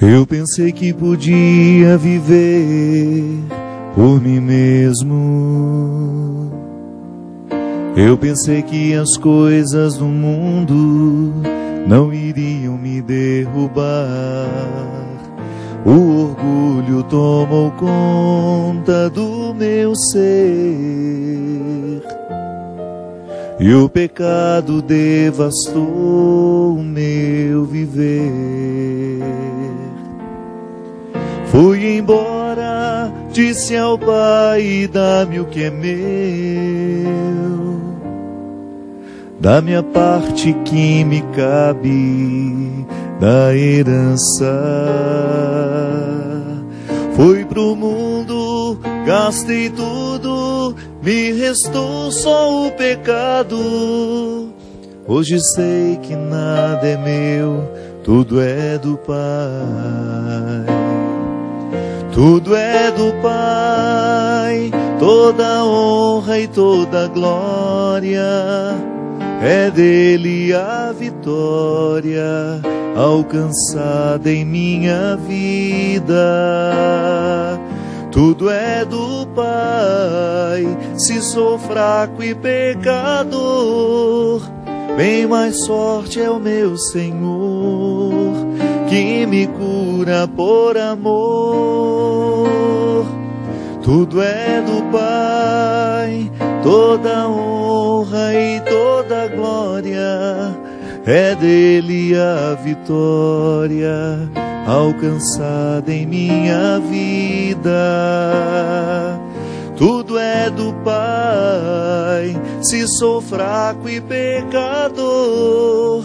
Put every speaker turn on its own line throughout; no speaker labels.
Eu pensei que podia viver por mim mesmo. Eu pensei que as coisas do mundo não iriam me derrubar. O orgulho tomou conta do meu ser e o pecado devastou o meu viver. Fui embora, disse ao Pai: dá-me o que é meu, da minha parte que me cabe da herança. Fui pro mundo, gastei tudo, me restou só o pecado. Hoje sei que nada é meu, tudo é do Pai. Tudo é do Pai, toda honra e toda glória. É dele a vitória alcançada em minha vida. Tudo é do Pai, se sou fraco e pecador, bem mais forte é o meu Senhor, que me cura por amor. Tudo é do Pai, toda honra e toda glória. É dele a vitória alcançada em minha vida. Tudo é do Pai, se sou fraco e pecador,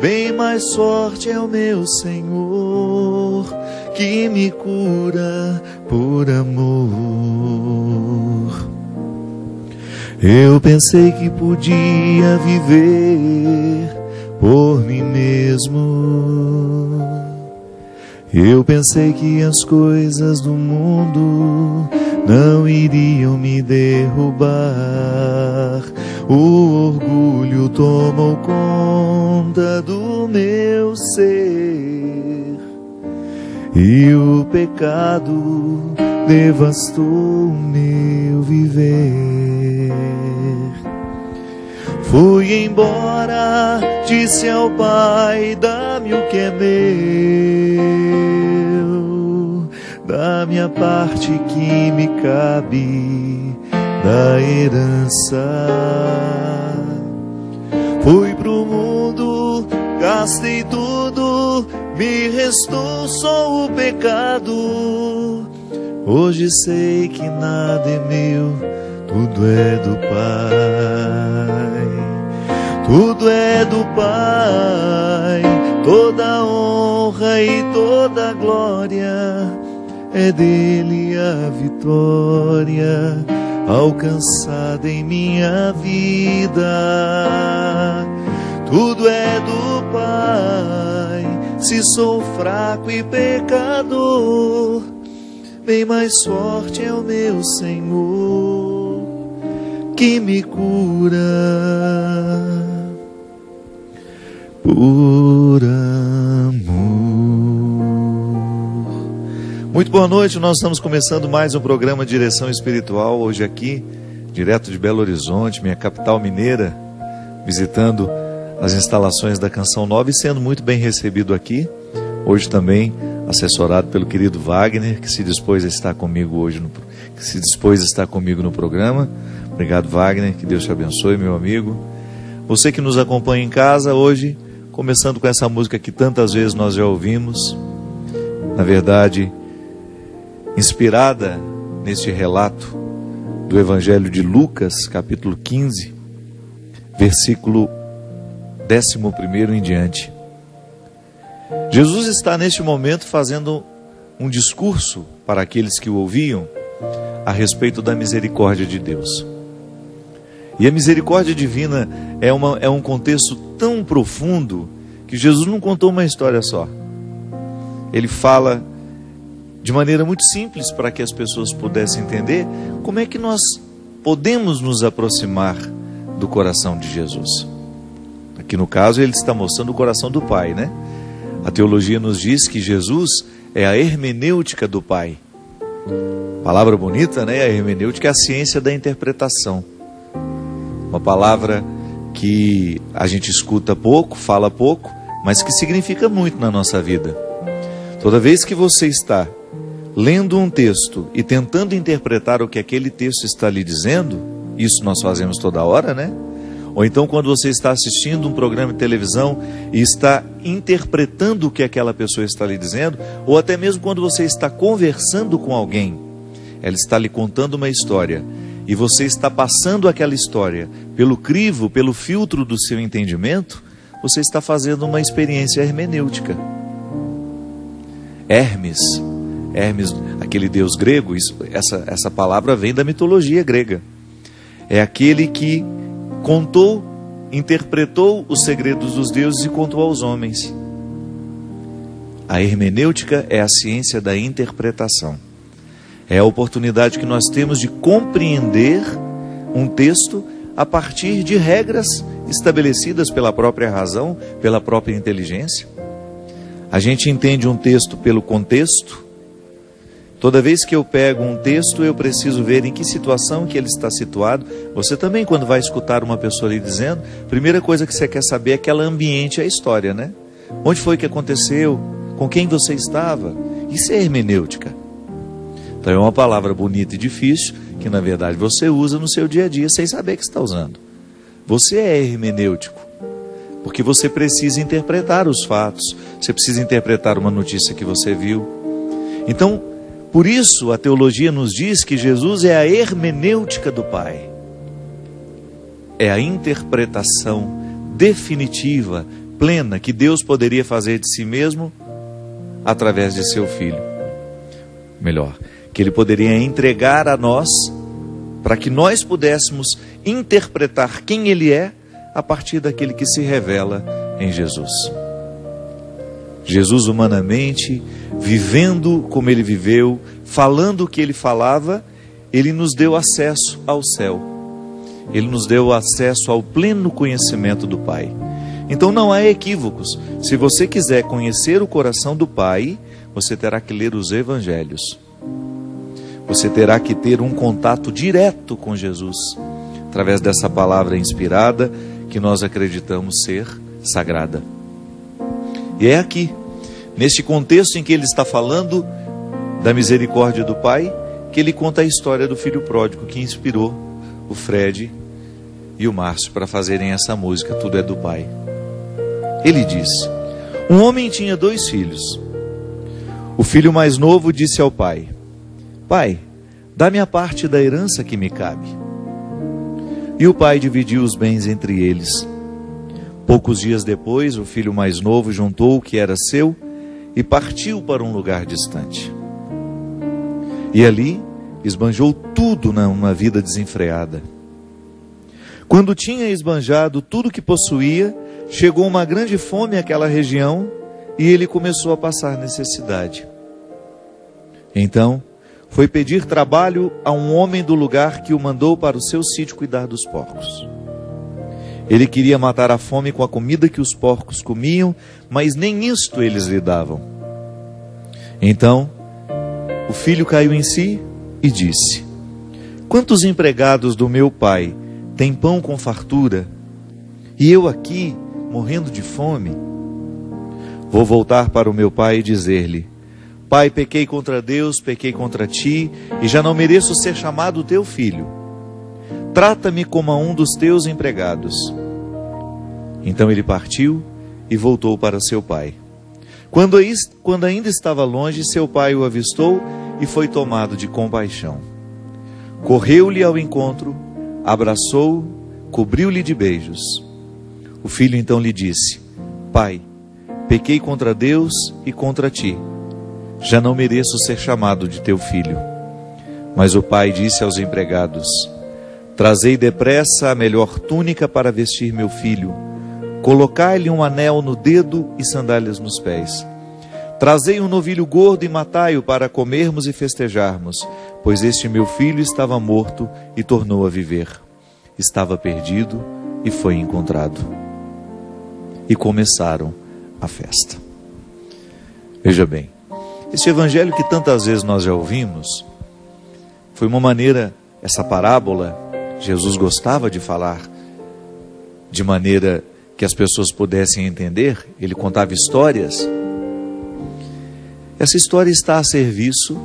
bem mais forte é o meu Senhor, que me cura por amor. Eu pensei que podia viver por mim mesmo. Eu pensei que as coisas do mundo não iriam me derrubar. O orgulho tomou conta do meu ser e o pecado devastou o meu viver. Fui embora, disse ao Pai: dá-me o que é meu, da minha parte que me cabe da herança. Fui pro mundo, gastei tudo, me restou só o pecado. Hoje sei que nada é meu, tudo é do Pai. Tudo é do Pai, toda honra e toda glória. É dele a vitória alcançada em minha vida. Tudo é do Pai, se sou fraco e pecador, bem mais forte é o meu Senhor, que me cura por amor. Muito boa noite, nós estamos começando mais um programa Direção Espiritual, hoje aqui, direto de Belo Horizonte, minha capital mineira, visitando as instalações da Canção Nova e sendo muito bem recebido aqui, hoje também assessorado pelo querido Wagner, que se dispôs a estar comigo hoje, que se dispôs a estar comigo no programa. Obrigado, Wagner, que Deus te abençoe, meu amigo. Você que nos acompanha em casa hoje, começando com essa música que tantas vezes nós já ouvimos, na verdade, inspirada neste relato do Evangelho de Lucas, capítulo 15, versículo 11 em diante. Jesus está neste momento fazendo um discurso para aqueles que o ouviam a respeito da misericórdia de Deus. E a misericórdia divina é um contexto tão profundo que Jesus não contou uma história só. Ele fala de maneira muito simples para que as pessoas pudessem entender como é que nós podemos nos aproximar do coração de Jesus. Aqui no caso ele está mostrando o coração do Pai, né? A teologia nos diz que Jesus é a hermenêutica do Pai. Palavra bonita, né? A hermenêutica é a ciência da interpretação. Uma palavra que a gente escuta pouco, fala pouco, mas que significa muito na nossa vida. Toda vez que você está lendo um texto e tentando interpretar o que aquele texto está lhe dizendo, isso nós fazemos toda hora, né? Ou então quando você está assistindo um programa de televisão e está interpretando o que aquela pessoa está lhe dizendo, ou até mesmo quando você está conversando com alguém, ela está lhe contando uma história, e você está passando aquela história pelo crivo, pelo filtro do seu entendimento, você está fazendo uma experiência hermenêutica. Hermes, aquele deus grego, essa palavra vem da mitologia grega. É aquele que contou, interpretou os segredos dos deuses e contou aos homens. A hermenêutica é a ciência da interpretação. É a oportunidade que nós temos de compreender um texto a partir de regras estabelecidas pela própria razão, pela própria inteligência. A gente entende um texto pelo contexto. Toda vez que eu pego um texto, eu preciso ver em que situação que ele está situado. Você também, quando vai escutar uma pessoa lhe dizendo, a primeira coisa que você quer saber é que ela ambiente a história, né? Onde foi que aconteceu? Com quem você estava? Isso é hermenêutica. Então é uma palavra bonita e difícil, que na verdade você usa no seu dia a dia sem saber que está usando. Você é hermenêutico, porque você precisa interpretar os fatos, você precisa interpretar uma notícia que você viu. Então, por isso a teologia nos diz que Jesus é a hermenêutica do Pai. É a interpretação definitiva, plena, que Deus poderia fazer de si mesmo através de seu Filho. Melhor, que Ele poderia entregar a nós, para que nós pudéssemos interpretar quem Ele é, a partir daquele que se revela em Jesus. Jesus humanamente, vivendo como Ele viveu, falando o que Ele falava, Ele nos deu acesso ao céu. Ele nos deu acesso ao pleno conhecimento do Pai. Então não há equívocos. Se você quiser conhecer o coração do Pai, você terá que ler os Evangelhos. Você terá que ter um contato direto com Jesus, através dessa palavra inspirada, que nós acreditamos ser sagrada. E é aqui, neste contexto em que ele está falando da misericórdia do Pai, que ele conta a história do filho pródigo, que inspirou o Fred e o Márcio para fazerem essa música, Tudo é do Pai. Ele diz: um homem tinha 2 filhos. O filho mais novo disse ao pai: Pai, dá-me a parte da herança que me cabe. E o pai dividiu os bens entre eles. Poucos dias depois, o filho mais novo juntou o que era seu e partiu para um lugar distante. E ali esbanjou tudo numa vida desenfreada. Quando tinha esbanjado tudo que possuía, chegou uma grande fome àquela região e ele começou a passar necessidade. Então, foi pedir trabalho a um homem do lugar que o mandou para o seu sítio cuidar dos porcos. Ele queria matar a fome com a comida que os porcos comiam, mas nem isto eles lhe davam. Então, o filho caiu em si e disse: quantos empregados do meu pai têm pão com fartura, e eu aqui, morrendo de fome? Vou voltar para o meu pai e dizer-lhe: Pai, pequei contra Deus, pequei contra ti, e já não mereço ser chamado teu filho. Trata-me como a um dos teus empregados. Então ele partiu e voltou para seu pai. Quando ainda estava longe, seu pai o avistou e foi tomado de compaixão. Correu-lhe ao encontro, abraçou-o, cobriu-lhe de beijos. O filho então lhe disse: Pai, pequei contra Deus e contra ti. Já não mereço ser chamado de teu filho. Mas o pai disse aos empregados: trazei depressa a melhor túnica para vestir meu filho, colocai-lhe um anel no dedo e sandálias nos pés. Trazei um novilho gordo e matai-o para comermos e festejarmos, pois este meu filho estava morto e tornou a viver. Estava perdido e foi encontrado. E começaram a festa. Veja bem, esse evangelho que tantas vezes nós já ouvimos, foi uma maneira, essa parábola, Jesus gostava de falar de maneira que as pessoas pudessem entender. Ele contava histórias. Essa história está a serviço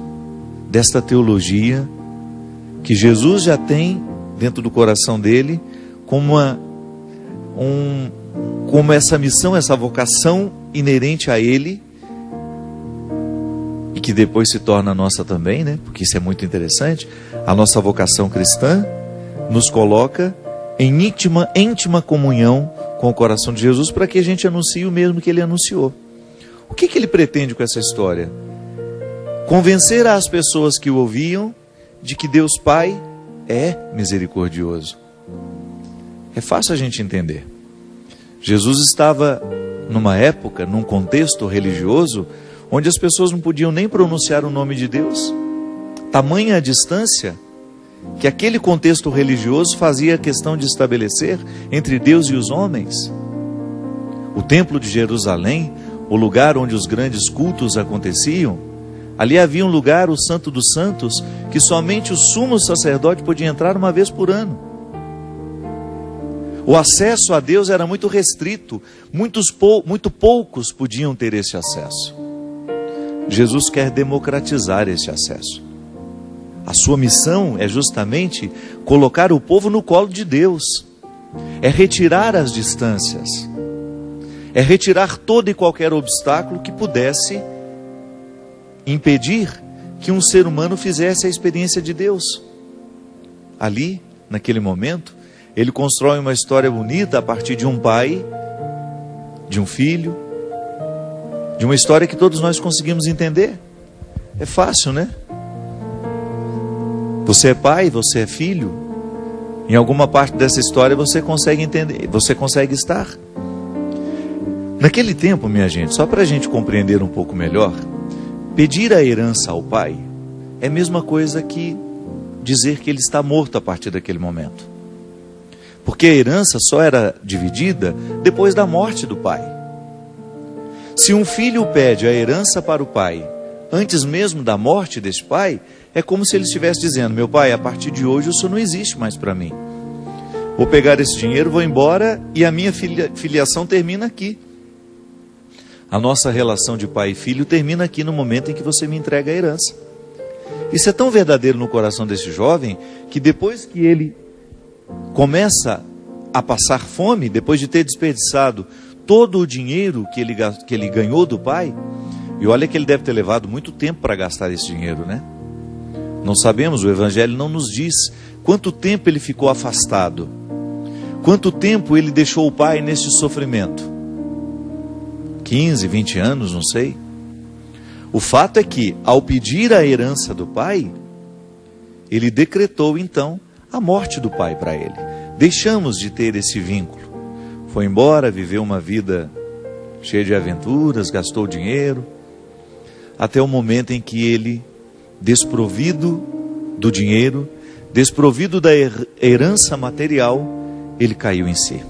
desta teologia que Jesus já tem dentro do coração dele como essa missão, essa vocação inerente a ele, e que depois se torna nossa também, né? Porque isso é muito interessante. A nossa vocação cristã nos coloca em íntima comunhão com o coração de Jesus, para que a gente anuncie o mesmo que ele anunciou. O que ele pretende com essa história? Convencer as pessoas que o ouviam de que Deus Pai é misericordioso. É fácil a gente entender. Jesus estava numa época, num contexto religioso, onde as pessoas não podiam nem pronunciar o nome de Deus. Tamanha a distância que aquele contexto religioso fazia questão de estabelecer entre Deus e os homens. O templo de Jerusalém, o lugar onde os grandes cultos aconteciam, ali havia um lugar, o Santo dos Santos, que somente o sumo sacerdote podia entrar uma vez por ano. O acesso a Deus era muito restrito, muito poucos podiam ter esse acesso. Jesus quer democratizar esse acesso. A sua missão é justamente colocar o povo no colo de Deus, é retirar as distâncias, é retirar todo e qualquer obstáculo que pudesse impedir que um ser humano fizesse a experiência de Deus. Ali, naquele momento, ele constrói uma história bonita a partir de um pai, de um filho, de uma história que todos nós conseguimos entender. É fácil, né? Você é pai, você é filho. Em alguma parte dessa história você consegue entender, você consegue estar. Naquele tempo, minha gente, só para a gente compreender um pouco melhor, pedir a herança ao pai é a mesma coisa que dizer que ele está morto a partir daquele momento. Porque a herança só era dividida depois da morte do pai. Se um filho pede a herança para o pai antes mesmo da morte desse pai, é como se ele estivesse dizendo: meu pai, a partir de hoje o senhor não existe mais para mim. Vou pegar esse dinheiro, vou embora e a minha filiação termina aqui. A nossa relação de pai e filho termina aqui no momento em que você me entrega a herança. Isso é tão verdadeiro no coração desse jovem, que depois que ele começa a passar fome, depois de ter desperdiçado todo o dinheiro que ele ganhou do pai, e olha que ele deve ter levado muito tempo para gastar esse dinheiro, né? Não sabemos, o Evangelho não nos diz quanto tempo ele ficou afastado, quanto tempo ele deixou o pai nesse sofrimento. 15, 20 anos, não sei. O fato é que, ao pedir a herança do pai, ele decretou então a morte do pai para ele. Deixamos de ter esse vínculo. Foi embora, viveu uma vida cheia de aventuras, gastou dinheiro, até o momento em que ele, desprovido do dinheiro, desprovido da herança material, ele caiu em si.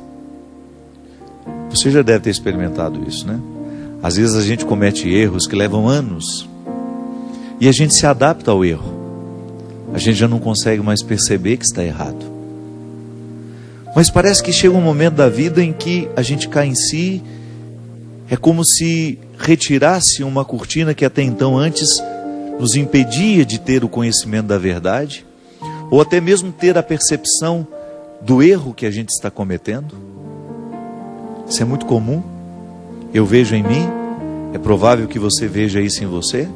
Você já deve ter experimentado isso, né? Às vezes a gente comete erros que levam anos e a gente se adapta ao erro. A gente já não consegue mais perceber que está errado. Mas parece que chega um momento da vida em que a gente cai em si. É como se retirasse uma cortina que até então antes nos impedia de ter o conhecimento da verdade, ou até mesmo ter a percepção do erro que a gente está cometendo. Isso é muito comum. Eu vejo em mim, é provável que você veja isso em você.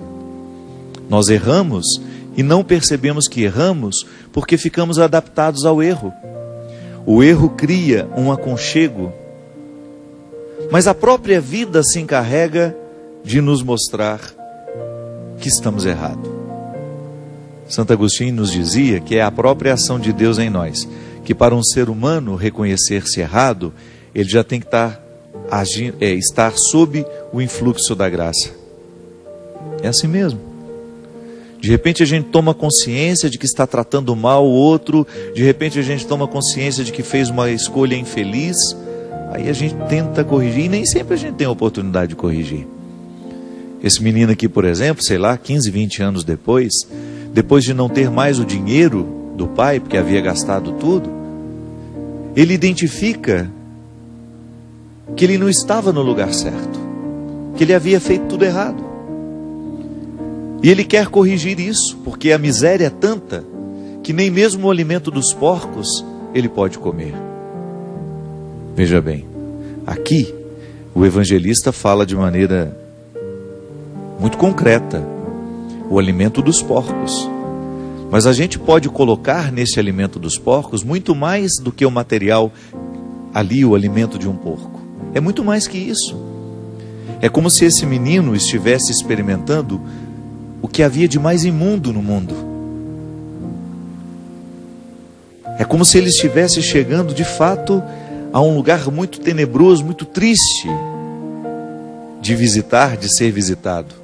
Nós erramos e não percebemos que erramos porque ficamos adaptados ao erro. O erro cria um aconchego, mas a própria vida se encarrega de nos mostrar que estamos errados. Santo Agostinho nos dizia que é a própria ação de Deus em nós, que para um ser humano reconhecer-se errado, ele já tem que estar sob o influxo da graça. É assim mesmo. De repente a gente toma consciência de que está tratando mal o outro, de repente a gente toma consciência de que fez uma escolha infeliz, aí a gente tenta corrigir, e nem sempre a gente tem a oportunidade de corrigir. Esse menino aqui, por exemplo, sei lá, 15, 20 anos depois de não ter mais o dinheiro do pai, porque havia gastado tudo, ele identifica que ele não estava no lugar certo, que ele havia feito tudo errado. E ele quer corrigir isso, porque a miséria é tanta que nem mesmo o alimento dos porcos ele pode comer. Veja bem, aqui o evangelista fala de maneira muito concreta o alimento dos porcos. Mas a gente pode colocar nesse alimento dos porcos muito mais do que o material ali, o alimento de um porco. É muito mais que isso. É como se esse menino estivesse experimentando o que havia de mais imundo no mundo. É como se ele estivesse chegando de fato a um lugar muito tenebroso, muito triste de visitar, de ser visitado.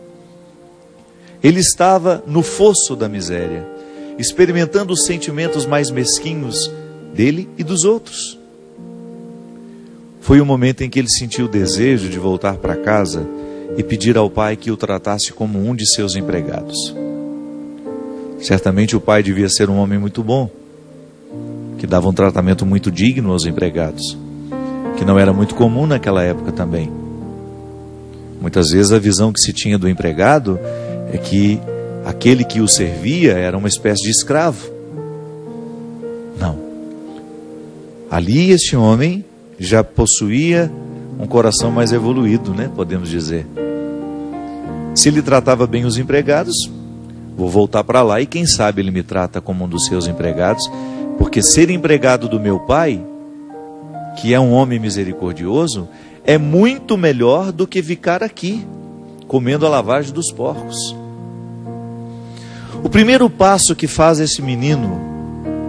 Ele estava no fosso da miséria, experimentando os sentimentos mais mesquinhos dele e dos outros. Foi o momento em que ele sentiu o desejo de voltar para casa e pedir ao pai que o tratasse como um de seus empregados. Certamente o pai devia ser um homem muito bom, que dava um tratamento muito digno aos empregados, que não era muito comum naquela época também. Muitas vezes a visão que se tinha do empregado é que aquele que o servia era uma espécie de escravo. Não. Ali este homem já possuía um coração mais evoluído, né? Podemos dizer. Se ele tratava bem os empregados, vou voltar para lá e quem sabe ele me trata como um dos seus empregados, porque ser empregado do meu pai, que é um homem misericordioso, é muito melhor do que ficar aqui, comendo a lavagem dos porcos. O primeiro passo que faz esse menino,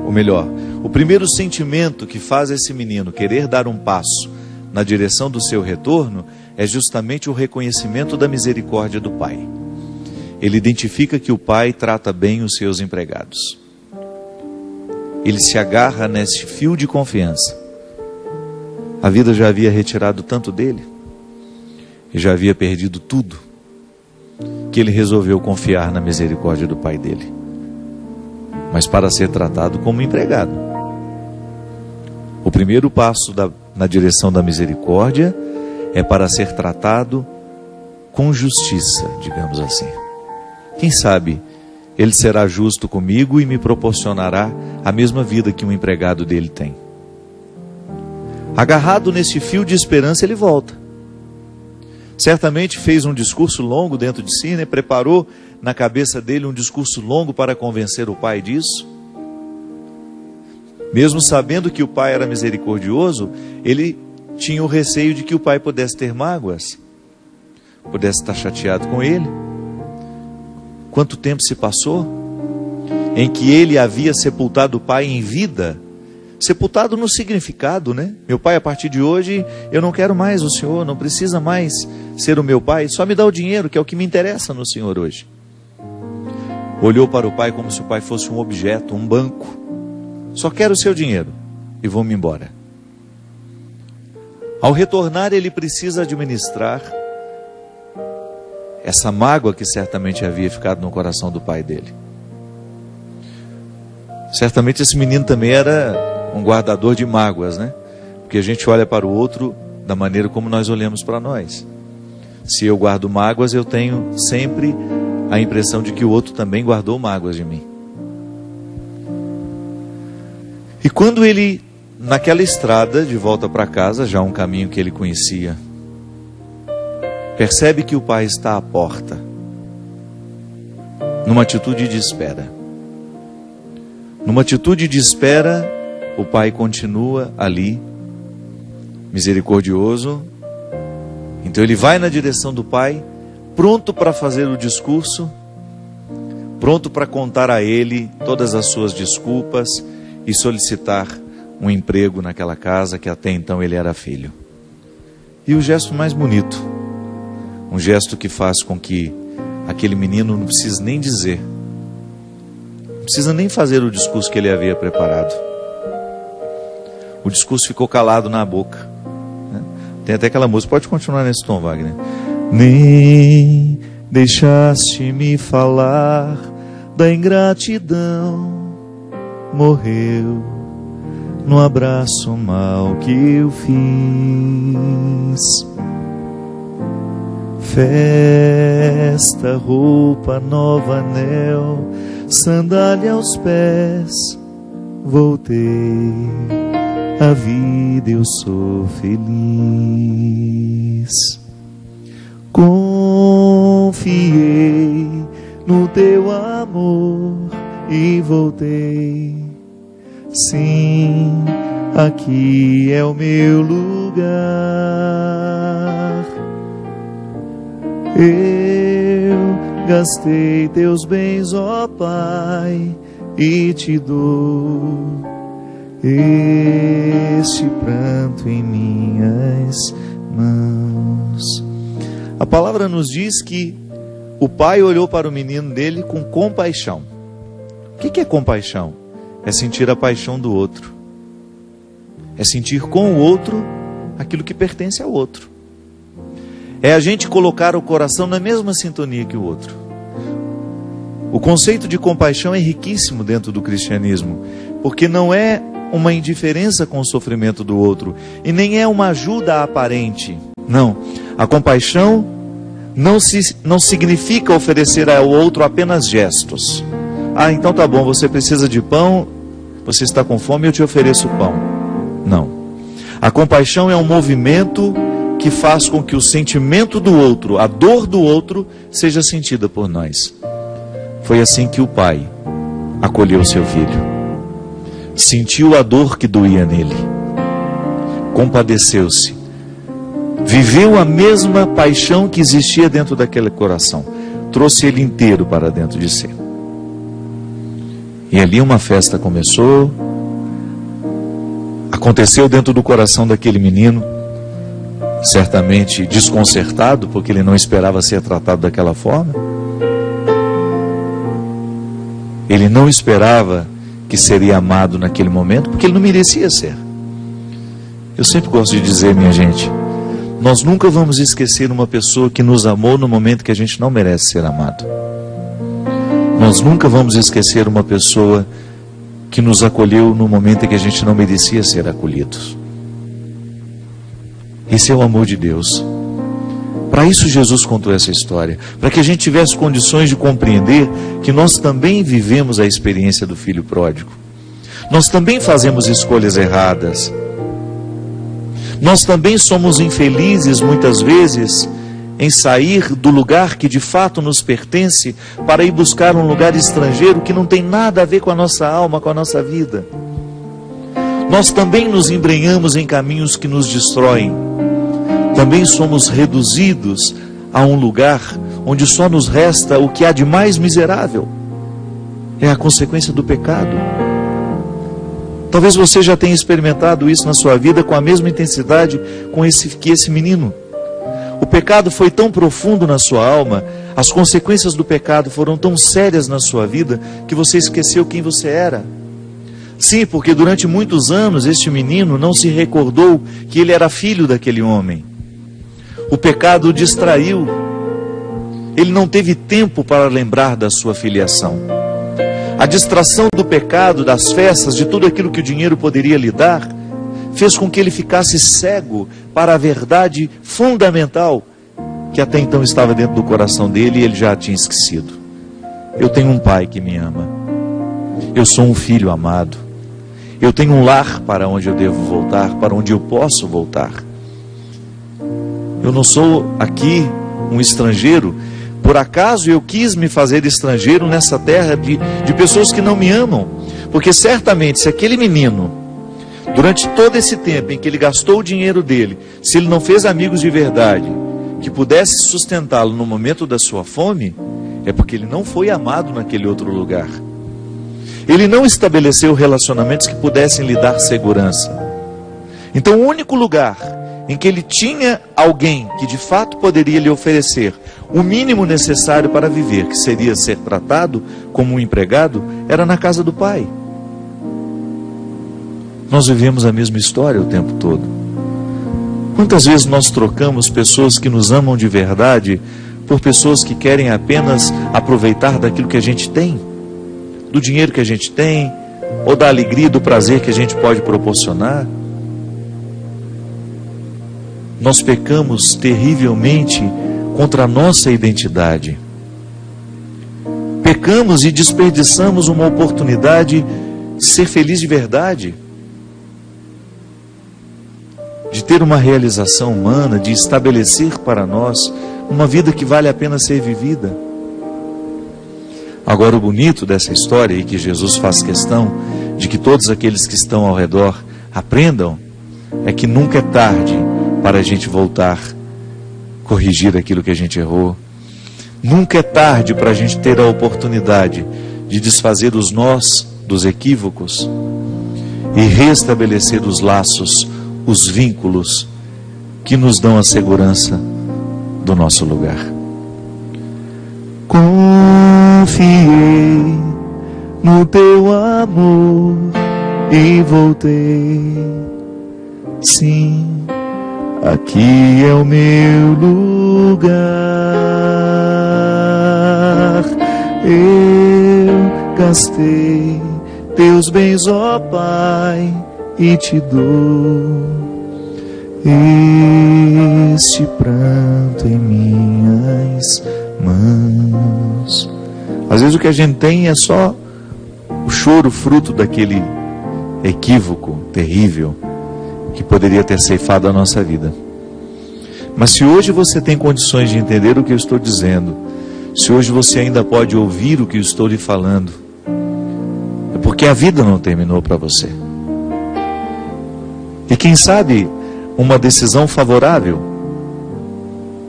ou melhor, o primeiro sentimento que faz esse menino querer dar um passo na direção do seu retorno, é justamente o reconhecimento da misericórdia do pai. Ele identifica que o pai trata bem os seus empregados. Ele se agarra nesse fio de confiança. A vida já havia retirado tanto dele, e já havia perdido tudo, que ele resolveu confiar na misericórdia do pai dele, mas para ser tratado como empregado. O primeiro passo na direção da misericórdia é para ser tratado com justiça, digamos assim. Quem sabe ele será justo comigo e me proporcionará a mesma vida que um empregado dele tem. Agarrado nesse fio de esperança, ele volta. Certamente fez um discurso longo dentro de si, né? Preparou na cabeça dele um discurso longo para convencer o pai disso. Mesmo sabendo que o pai era misericordioso, ele tinha o receio de que o pai pudesse ter mágoas, pudesse estar chateado com ele. Quanto tempo se passou em que ele havia sepultado o pai em vida? Sepultado no significado, né? Meu pai, a partir de hoje, eu não quero mais o senhor, não precisa mais ser o meu pai, só me dá o dinheiro, que é o que me interessa no senhor hoje. Olhou para o pai como se o pai fosse um objeto, um banco. Só quero o seu dinheiro e vou-me embora. Ao retornar, ele precisa administrar essa mágoa que certamente havia ficado no coração do pai dele. Certamente esse menino também era um guardador de mágoas, né? Porque a gente olha para o outro da maneira como nós olhamos para nós. Se eu guardo mágoas, eu tenho sempre a impressão de que o outro também guardou mágoas de mim. E quando ele, naquela estrada de volta para casa, já um caminho que ele conhecia, percebe que o pai está à porta, numa atitude de espera. Numa atitude de espera, o pai continua ali, misericordioso. Então ele vai na direção do pai, pronto para fazer o discurso, pronto para contar a ele todas as suas desculpas e solicitar um emprego naquela casa que até então ele era filho. E o gesto mais bonito, um gesto que faz com que aquele menino não precise nem dizer, não precisa nem fazer o discurso que ele havia preparado. O discurso ficou calado na boca. Tem até aquela música, pode continuar nesse tom, Wagner. Nem deixaste-me falar da ingratidão, morreu no abraço mal que eu fiz. Festa, roupa nova, anel, sandália aos pés, voltei à vida, eu sou feliz. Confiei no teu amor e voltei. Sim, aqui é o meu lugar. Eu gastei teus bens, ó Pai, e te dou este pranto em minhas mãos. A palavra nos diz que o pai olhou para o menino dele com compaixão. O que é compaixão? É sentir a paixão do outro. É sentir com o outro aquilo que pertence ao outro. É a gente colocar o coração na mesma sintonia que o outro. O conceito de compaixão é riquíssimo dentro do cristianismo, porque não é uma indiferença com o sofrimento do outro, e nem é uma ajuda aparente. Não, a compaixão não significa oferecer ao outro apenas gestos. Ah, então tá bom, você precisa de pão, você está com fome, eu te ofereço pão. Não. A compaixão é um movimento que faz com que o sentimento do outro, a dor do outro, seja sentida por nós. Foi assim que o pai acolheu seu filho. Sentiu a dor que doía nele. Compadeceu-se. Viveu a mesma paixão que existia dentro daquele coração. Trouxe ele inteiro para dentro de si. E ali uma festa começou. Aconteceu dentro do coração daquele menino, certamente desconcertado, porque ele não esperava ser tratado daquela forma. Ele não esperava que seria amado naquele momento, porque ele não merecia ser. Eu sempre gosto de dizer, minha gente, nós nunca vamos esquecer uma pessoa que nos amou no momento que a gente não merece ser amado. Nós nunca vamos esquecer uma pessoa que nos acolheu no momento em que a gente não merecia ser acolhidos. Esse é o amor de Deus. Para isso Jesus contou essa história, para que a gente tivesse condições de compreender que nós também vivemos a experiência do filho pródigo. Nós também fazemos escolhas erradas. Nós também somos infelizes muitas vezes em sair do lugar que de fato nos pertence para ir buscar um lugar estrangeiro que não tem nada a ver com a nossa alma, com a nossa vida. Nós também nos embrenhamos em caminhos que nos destroem. Também somos reduzidos a um lugar onde só nos resta o que há de mais miserável. É a consequência do pecado. Talvez você já tenha experimentado isso na sua vida com a mesma intensidade que esse menino. O pecado foi tão profundo na sua alma, as consequências do pecado foram tão sérias na sua vida, que você esqueceu quem você era. Sim, porque durante muitos anos este menino não se recordou que ele era filho daquele homem. O pecado o distraiu. Ele não teve tempo para lembrar da sua filiação. A distração do pecado, das festas, de tudo aquilo que o dinheiro poderia lhe dar, fez com que ele ficasse cego para a verdade fundamental que até então estava dentro do coração dele e ele já a tinha esquecido. Eu tenho um pai que me ama. Eu sou um filho amado. Eu tenho um lar para onde eu devo voltar, para onde eu posso voltar. Eu não sou aqui um estrangeiro. Por acaso eu quis me fazer estrangeiro nessa terra de pessoas que não me amam. Porque certamente se aquele menino, durante todo esse tempo em que ele gastou o dinheiro dele, se ele não fez amigos de verdade, que pudesse sustentá-lo no momento da sua fome, é porque ele não foi amado naquele outro lugar. Ele não estabeleceu relacionamentos que pudessem lhe dar segurança. Então o único lugar em que ele tinha alguém que de fato poderia lhe oferecer o mínimo necessário para viver, que seria ser tratado como um empregado, era na casa do pai. Nós vivemos a mesma história o tempo todo. Quantas vezes nós trocamos pessoas que nos amam de verdade por pessoas que querem apenas aproveitar daquilo que a gente tem, do dinheiro que a gente tem, ou da alegria, do prazer que a gente pode proporcionar. Nós pecamos terrivelmente contra a nossa identidade. Pecamos e desperdiçamos uma oportunidade de ser feliz de verdade, de ter uma realização humana, de estabelecer para nós uma vida que vale a pena ser vivida. Agora, o bonito dessa história, e que Jesus faz questão de que todos aqueles que estão ao redor aprendam, é que nunca é tarde para a gente voltar, corrigir aquilo que a gente errou. Nunca é tarde para a gente ter a oportunidade de desfazer os nós dos equívocos e restabelecer os laços, os vínculos que nos dão a segurança do nosso lugar. Confiei no teu amor e voltei. Sim, aqui é o meu lugar. Eu gastei teus bens, ó Pai, e te dou este pranto em minhas mãos. Às vezes o que a gente tem é só o choro fruto daquele equívoco terrível que poderia ter ceifado a nossa vida. Mas se hoje você tem condições de entender o que eu estou dizendo, se hoje você ainda pode ouvir o que eu estou lhe falando, é porque a vida não terminou para você. E quem sabe uma decisão favorável,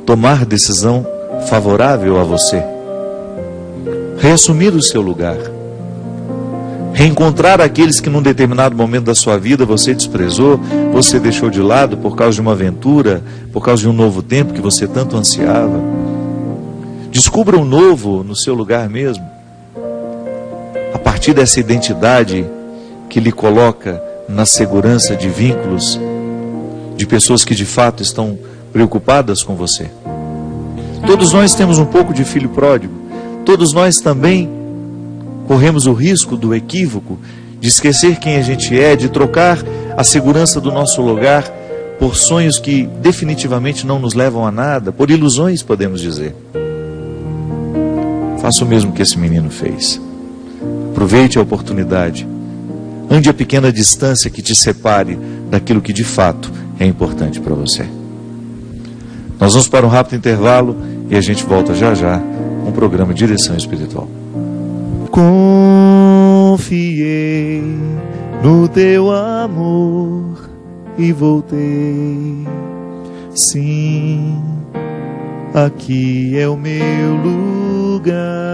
tomar decisão favorável a você, reassumir o seu lugar, reencontrar aqueles que num determinado momento da sua vida você desprezou, você deixou de lado por causa de uma aventura, por causa de um novo tempo que você tanto ansiava. Descubra um novo no seu lugar mesmo, a partir dessa identidade que lhe coloca na segurança de vínculos, de pessoas que de fato estão preocupadas com você. Todos nós temos um pouco de filho pródigo, todos nós também corremos o risco do equívoco, de esquecer quem a gente é, de trocar a segurança do nosso lugar por sonhos que definitivamente não nos levam a nada, por ilusões, podemos dizer. Faça o mesmo que esse menino fez. Aproveite a oportunidade. Ande a pequena distância que te separe daquilo que de fato é importante para você. Nós vamos para um rápido intervalo e a gente volta já já com o programa Direção Espiritual. Confiei no teu amor e voltei. Sim, aqui é o meu lugar.